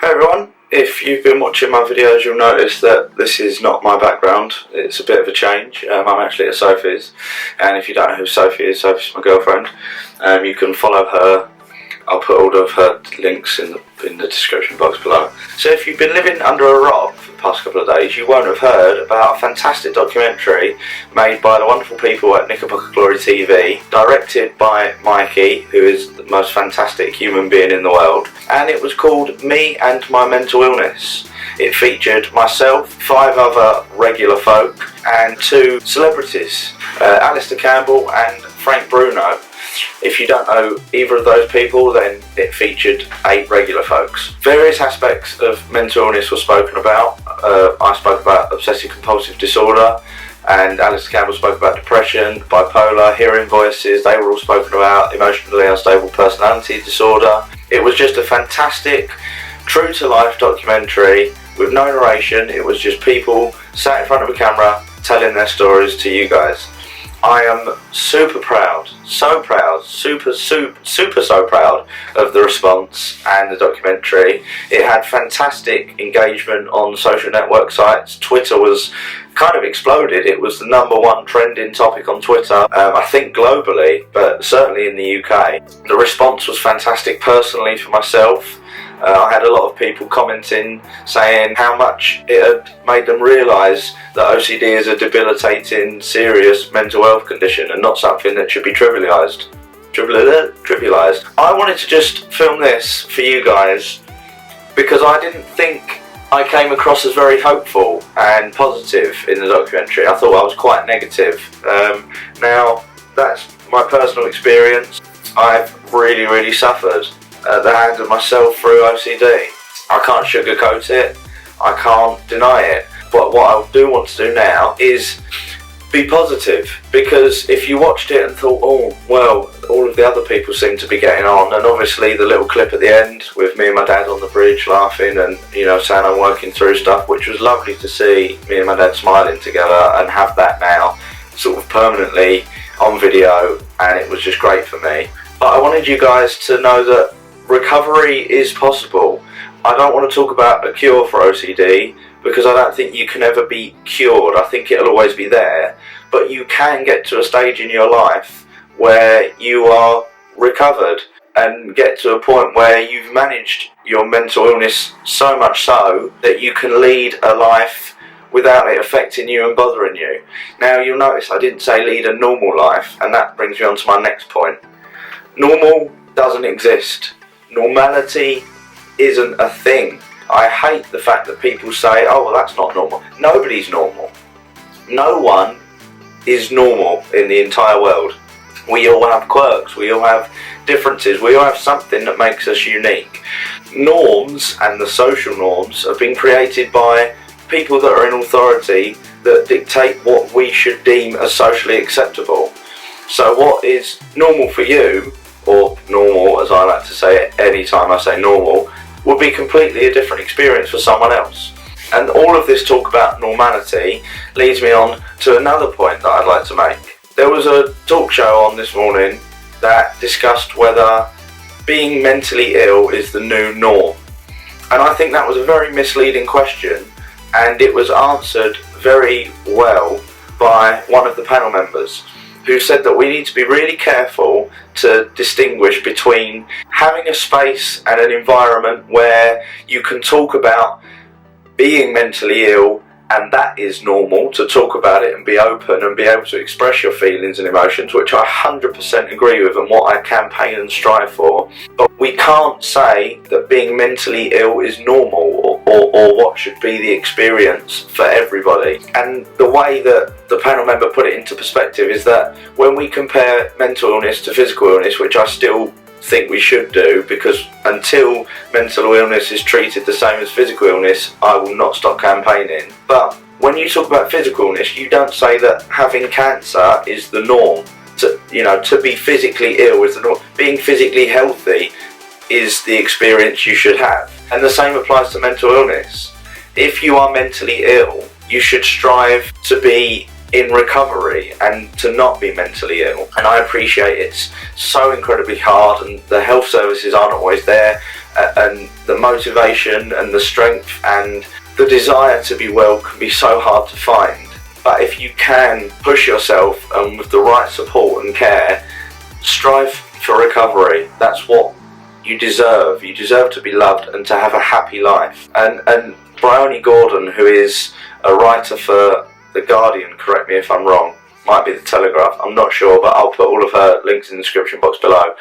Hey everyone, if you've been watching my videos you'll notice that this is not my background. It's a bit of a change. I'm actually at Sophie's, and if you don't know who Sophie is, Sophie's my girlfriend. You can follow her. I'll put all of her links in the description box below. So if you've been living under a rock for the past couple of days, you won't have heard about a fantastic documentary made by the wonderful people at Knickerbocker Glory TV, directed by Mikey, who is the most fantastic human being in the world, and it was called Me and My Mental Illness. It featured myself, 5 other regular folk, and 2 celebrities, Alistair Campbell and Frank Bruno. If you don't know either of those people, then it featured 8 regular folks. Various aspects of mental illness were spoken about. I spoke about obsessive compulsive disorder, and Alistair Campbell spoke about depression, bipolar, hearing voices. They were all spoken about. Emotionally unstable personality disorder. It was just a fantastic, true to life documentary with no narration. It was just people sat in front of a camera telling their stories to you guys. I am super proud, so proud, super so proud of the response and the documentary. It had fantastic engagement on social network sites. Twitter was kind of exploded. It was the #1 trending topic on Twitter, I think globally, but certainly in the UK. The response was fantastic personally for myself. I had a lot of people commenting saying how much it had made them realise that OCD is a debilitating, serious mental health condition and not something that should be trivialised. I wanted to just film this for you guys because I didn't think I came across as very hopeful and positive in the documentary. I thought I was quite negative. Now, that's my personal experience. I've really suffered at the hands of myself through OCD. I can't sugarcoat it, I can't deny it, but what I do want to do now is be positive, because if you watched it and thought, oh well, all of the other people seem to be getting on, and obviously the little clip at the end with me and my dad on the bridge laughing and saying I'm working through stuff, which was lovely to see me and my dad smiling together and have that now sort of permanently on video, and it was just great for me. But I wanted you guys to know that recovery is possible. I don't want to talk about a cure for OCD because I don't think you can ever be cured. I think it'll always be there, but you can get to a stage in your life where you are recovered and get to a point where you've managed your mental illness so much so that you can lead a life without it affecting you and bothering you. Now you'll notice I didn't say lead a normal life, and that brings me on to my next point. Normal doesn't exist. Normality isn't a thing. I hate the fact that people say, oh well, that's not normal. Nobody's normal. No one is normal in the entire world. We all have quirks, we all have differences, we all have something that makes us unique. Norms and the social norms have been created by people that are in authority that dictate what we should deem as socially acceptable. So what is normal for you, or normal as I like to say it anytime I say normal, will be completely a different experience for someone else. And all of this talk about normality leads me on to another point that I'd like to make. There was a talk show on this morning that discussed whether being mentally ill is the new norm. And I think that was a very misleading question, and it was answered very well by one of the panel members, who said that we need to be really careful to distinguish between having a space and an environment where you can talk about being mentally ill, and that is normal to talk about it and be open and be able to express your feelings and emotions, which I 100% agree with and what I campaign and strive for. But we can't say that being mentally ill is normal or what should be the experience for everybody. And the way that the panel member put it into perspective is that when we compare mental illness to physical illness, which I still think we should do, because until mental illness is treated the same as physical illness, I will not stop campaigning. But when you talk about physical illness, you don't say that having cancer is the norm. To be physically ill is the norm. Being physically healthy is the experience you should have. And the same applies to mental illness. If you are mentally ill, you should strive to be in recovery and to not be mentally ill. And I appreciate it's so incredibly hard and the health services aren't always there and the motivation and the strength and the desire to be well can be so hard to find. But if you can push yourself and with the right support and care, strive for recovery. That's what you deserve. You deserve to be loved and to have a happy life. And Bryony Gordon, who is a writer for The Guardian, correct me if I'm wrong, might be The Telegraph, I'm not sure, but I'll put all of her links in the description box below.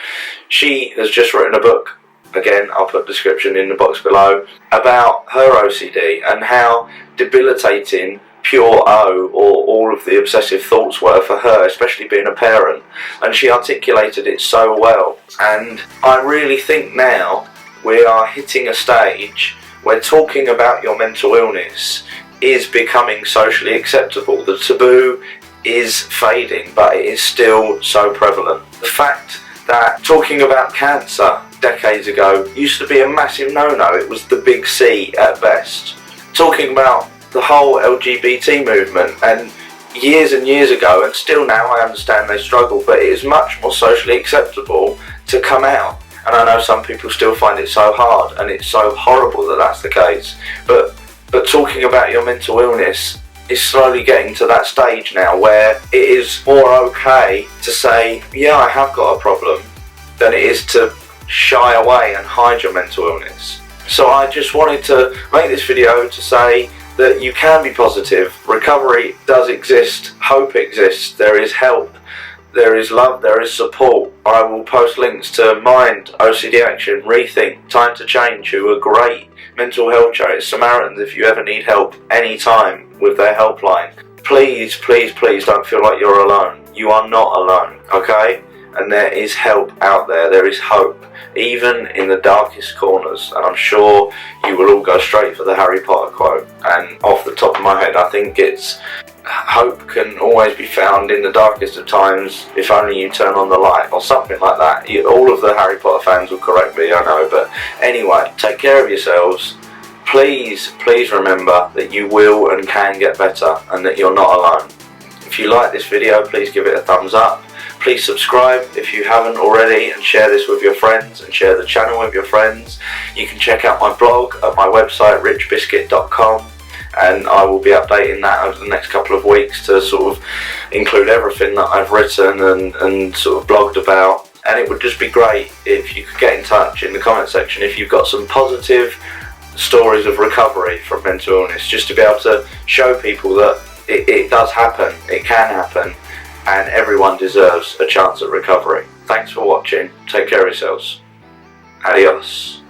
She has just written a book, again I'll put description in the box below, about her OCD and how debilitating pure O, or all of the obsessive thoughts, were for her, especially being a parent, and she articulated it so well. And I really think now we are hitting a stage where talking about your mental illness is becoming socially acceptable. The taboo is fading, but it is still so prevalent. The fact that talking about cancer decades ago used to be a massive no-no, it was the big C at best. Talking about the whole LGBT movement, and years ago, and still now I understand they struggle, but it is much more socially acceptable to come out. And I know some people still find it so hard, and it's so horrible that that's the case, but talking about your mental illness is slowly getting to that stage now where it is more okay to say, yeah, I have got a problem, than it is to shy away and hide your mental illness. So I just wanted to make this video to say that you can be positive. Recovery does exist, hope exists, there is help, there is love, there is support. I will post links to Mind, OCD Action, Rethink, Time to Change, who are great mental health charities, Samaritans, if you ever need help anytime with their helpline. Please, please, please don't feel like you're alone. You are not alone, okay? And there is help out there, there is hope, even in the darkest corners. And I'm sure you will all go straight for the Harry Potter quote. And off the top of my head, I think it's, hope can always be found in the darkest of times if only you turn on the light, or something like that. All of the Harry Potter fans will correct me, I know, but anyway, take care of yourselves. Please, please remember that you will and can get better, and that you're not alone. If you like this video, please give it a thumbs up. Please subscribe if you haven't already, and share this with your friends, and share the channel with your friends. You can check out my blog at my website richbiscuit.com, and I will be updating that over the next couple of weeks to sort of include everything that I've written and sort of blogged about. And it would just be great if you could get in touch in the comment section if you've got some positive stories of recovery from mental illness, just to be able to show people that it does happen, it can happen, and everyone deserves a chance at recovery. Thanks for watching, take care of yourselves, adios.